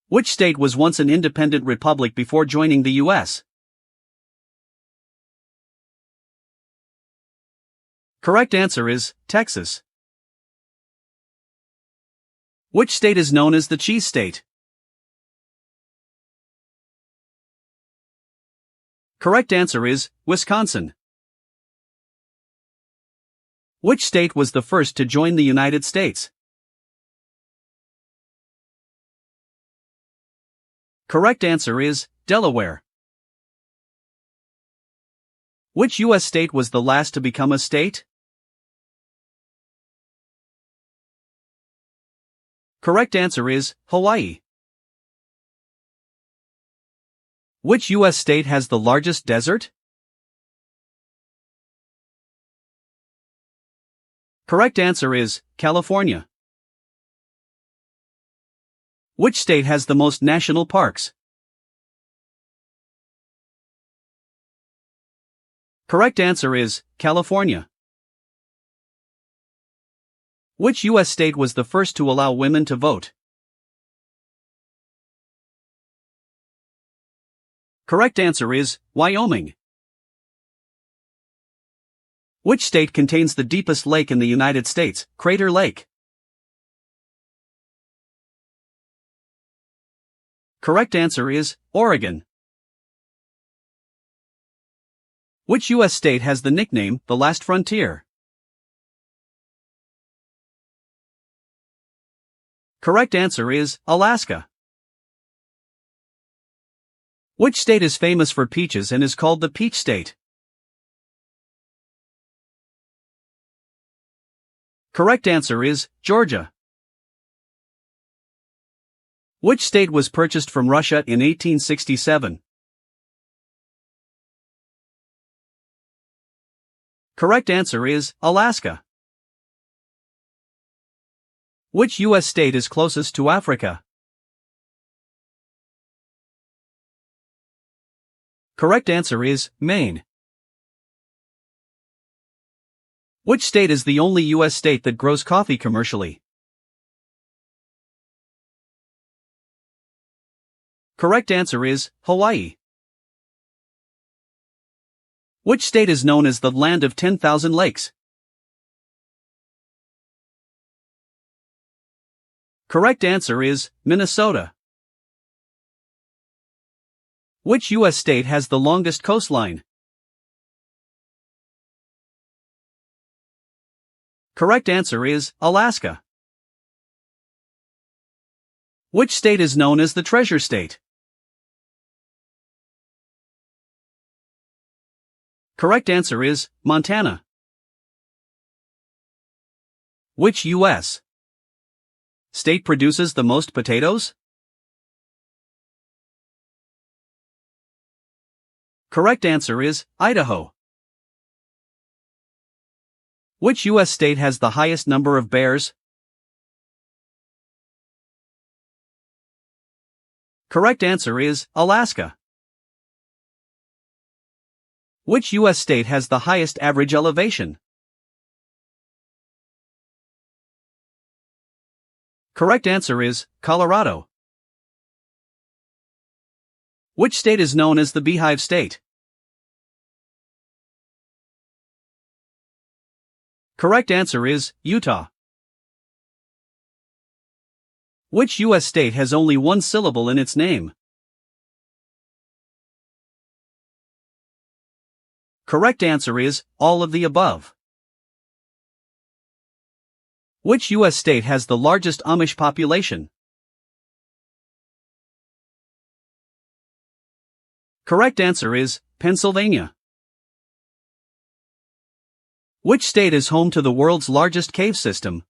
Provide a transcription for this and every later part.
Which state was once an independent republic before joining the U.S.? Correct answer is Texas. Which state is known as the cheese state? Correct answer is Wisconsin. Which state was the first to join the United States? Correct answer is Delaware. Which U.S. state was the last to become a state? Correct answer is Hawaii. Which U.S. state has the largest desert? Correct answer is California. Which state has the most national parks? Correct answer is California. Which U.S. state was the first to allow women to vote? Correct answer is Wyoming. Which state contains the deepest lake in the United States, Crater Lake? Correct answer is Oregon. Which U.S. state has the nickname, the Last Frontier? Correct answer is Alaska. Which state is famous for peaches and is called the Peach State? Correct answer is Georgia. Which state was purchased from Russia in 1867? Correct answer is Alaska. Which U.S. state is closest to Africa? Correct answer is Maine. Which state is the only U.S. state that grows coffee commercially? Correct answer is Hawaii. Which state is known as the land of 10,000 lakes? Correct answer is Minnesota. Which U.S. state has the longest coastline? Correct answer is Alaska. Which state is known as the Treasure State? Correct answer is Montana. Which U.S. state produces the most potatoes? Correct answer is Idaho. Which U.S. state has the highest number of bears? Correct answer is Alaska. Which U.S. state has the highest average elevation? Correct answer is Colorado. Which state is known as the Beehive State? Correct answer is Utah. Which U.S. state has only one syllable in its name? Correct answer is all of the above. Which U.S. state has the largest Amish population? Correct answer is Pennsylvania. Which state is home to the world's largest cave system?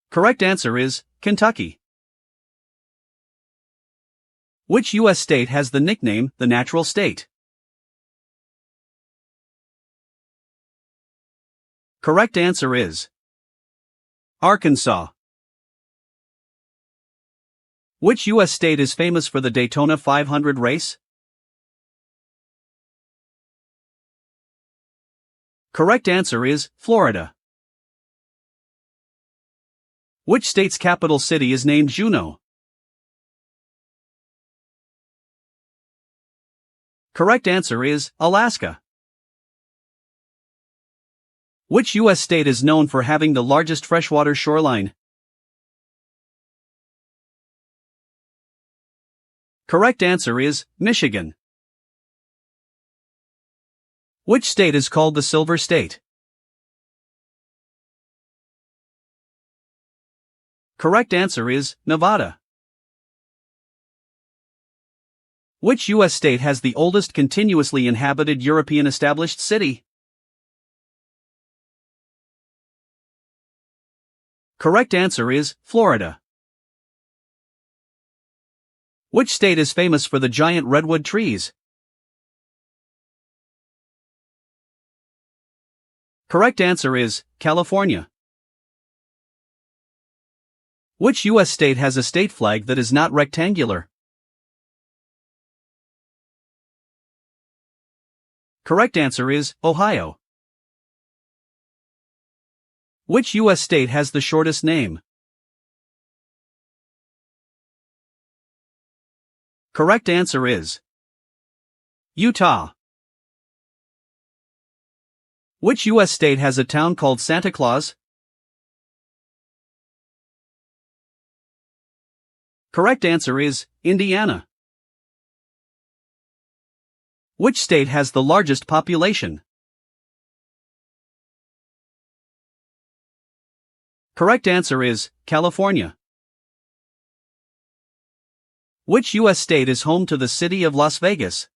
Correct answer is Kentucky. Which U.S. state has the nickname, the Natural State? Correct answer is Arkansas. Which U.S. state is famous for the Daytona 500 race? Correct answer is Florida. Which state's capital city is named Juneau? Correct answer is Alaska. Which U.S. state is known for having the largest freshwater shoreline? Correct answer is Michigan. Which state is called the Silver State? Correct answer is Nevada. Which U.S. state has the oldest continuously inhabited European established city? Correct answer is Florida. Which state is famous for the giant redwood trees? Correct answer is California. Which U.S. state has a state flag that is not rectangular? Correct answer is Ohio. Which U.S. state has the shortest name? Correct answer is Utah. Which U.S. state has a town called Santa Claus? Correct answer is Indiana. Which state has the largest population? Correct answer is California. Which U.S. state is home to the city of Las Vegas?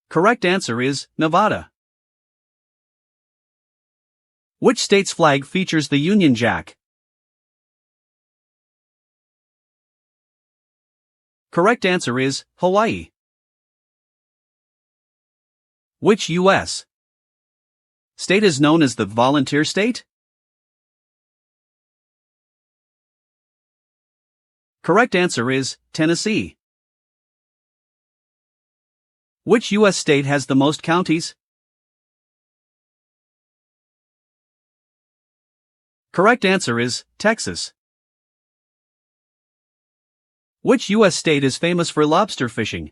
Correct answer is Nevada. Which state's flag features the Union Jack? Correct answer is Hawaii. Which U.S. state is known as the volunteer state? Correct answer is Tennessee. Which U.S. state has the most counties? Correct answer is Texas. Which U.S. state is famous for lobster fishing?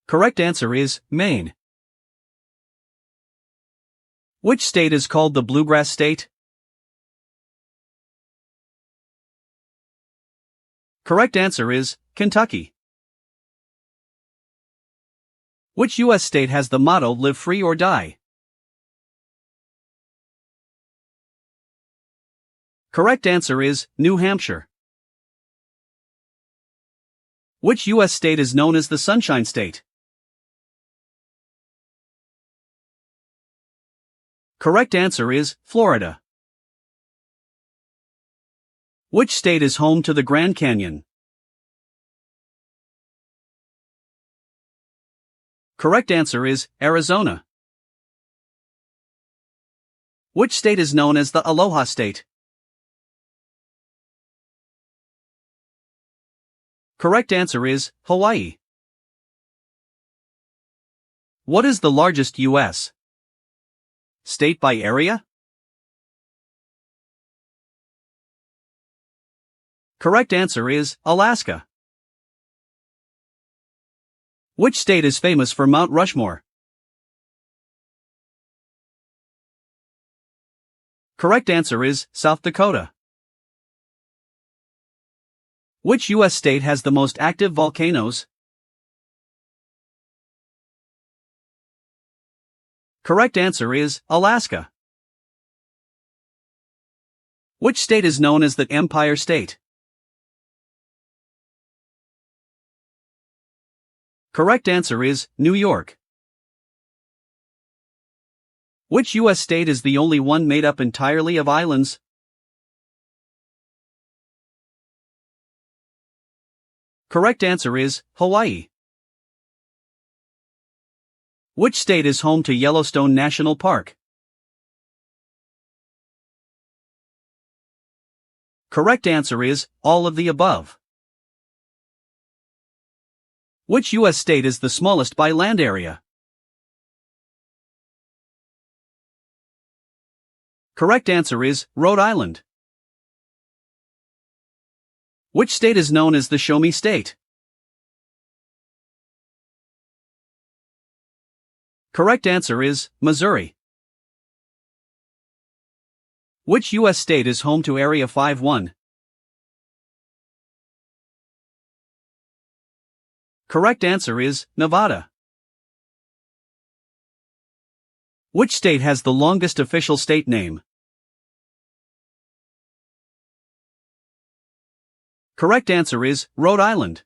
Correct answer is Maine. Which state is called the Bluegrass State? Correct answer is Kentucky. Which U.S. state has the motto "Live free or die"? Correct answer is New Hampshire. Which U.S. state is known as the Sunshine State? Correct answer is Florida. Which state is home to the Grand Canyon? Correct answer is Arizona. Which state is known as the Aloha State? Correct answer is Hawaii. What is the largest U.S. state by area? Correct answer is Alaska. Which state is famous for Mount Rushmore? Correct answer is South Dakota. Which U.S. state has the most active volcanoes? Correct answer is Alaska. Which state is known as the Empire State? Correct answer is New York. Which U.S. state is the only one made up entirely of islands? Correct answer is Hawaii. Which state is home to Yellowstone National Park? Correct answer is all of the above. Which U.S. state is the smallest by land area? Correct answer is Rhode Island. Which state is known as the Show Me State? Correct answer is Missouri. Which U.S. state is home to Area 51? Correct answer is Nevada. Which state has the longest official state name? Correct answer is Rhode Island.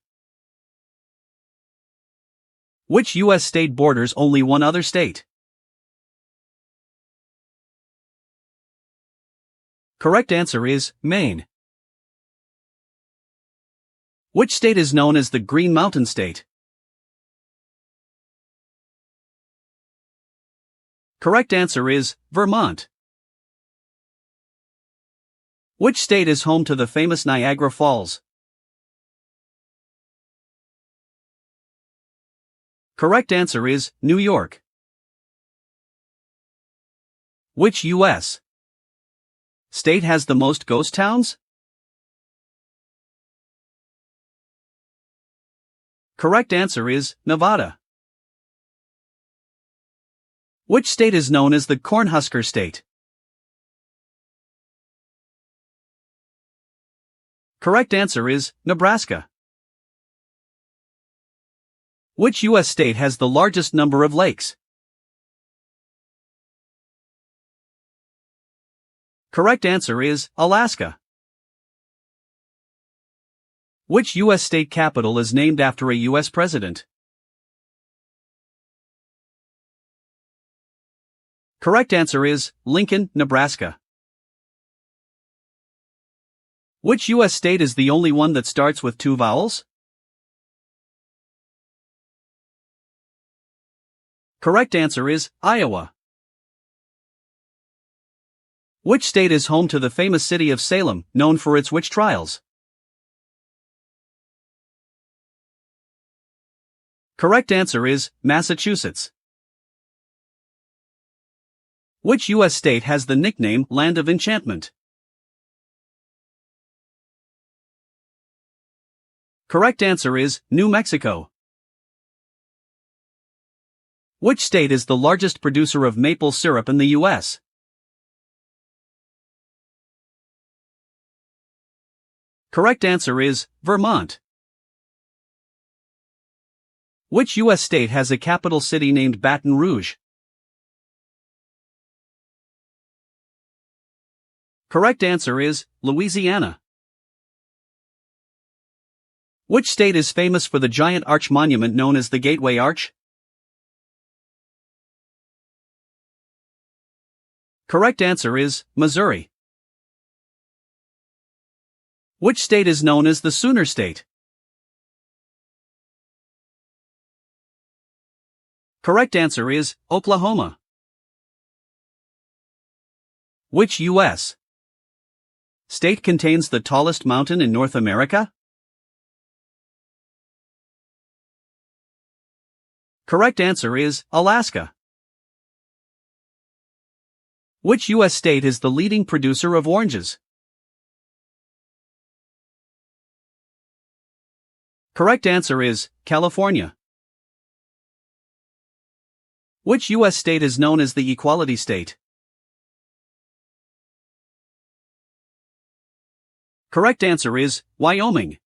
Which U.S. state borders only one other state? Correct answer is Maine. Which state is known as the Green Mountain State? Correct answer is Vermont. Which state is home to the famous Niagara Falls? Correct answer is New York. Which U.S. state has the most ghost towns? Correct answer is Nevada. Which state is known as the Cornhusker State? Correct answer is Nebraska. Which U.S. state has the largest number of lakes? Correct answer is Alaska. Which U.S. state capital is named after a U.S. president? Correct answer is Lincoln, Nebraska. Which U.S. state is the only one that starts with two vowels? Correct answer is Iowa. Which state is home to the famous city of Salem, known for its witch trials? Correct answer is Massachusetts. Which U.S. state has the nickname Land of Enchantment? Correct answer is New Mexico. Which state is the largest producer of maple syrup in the U.S.? Correct answer is Vermont. Which U.S. state has a capital city named Baton Rouge? Correct answer is Louisiana. Which state is famous for the giant arch monument known as the Gateway Arch? Correct answer is Missouri. Which state is known as the Sooner State? Correct answer is Oklahoma. Which U.S. state contains the tallest mountain in North America? Correct answer is Alaska. Which U.S. state is the leading producer of oranges? Correct answer is California. Which U.S. state is known as the Equality State? Correct answer is Wyoming.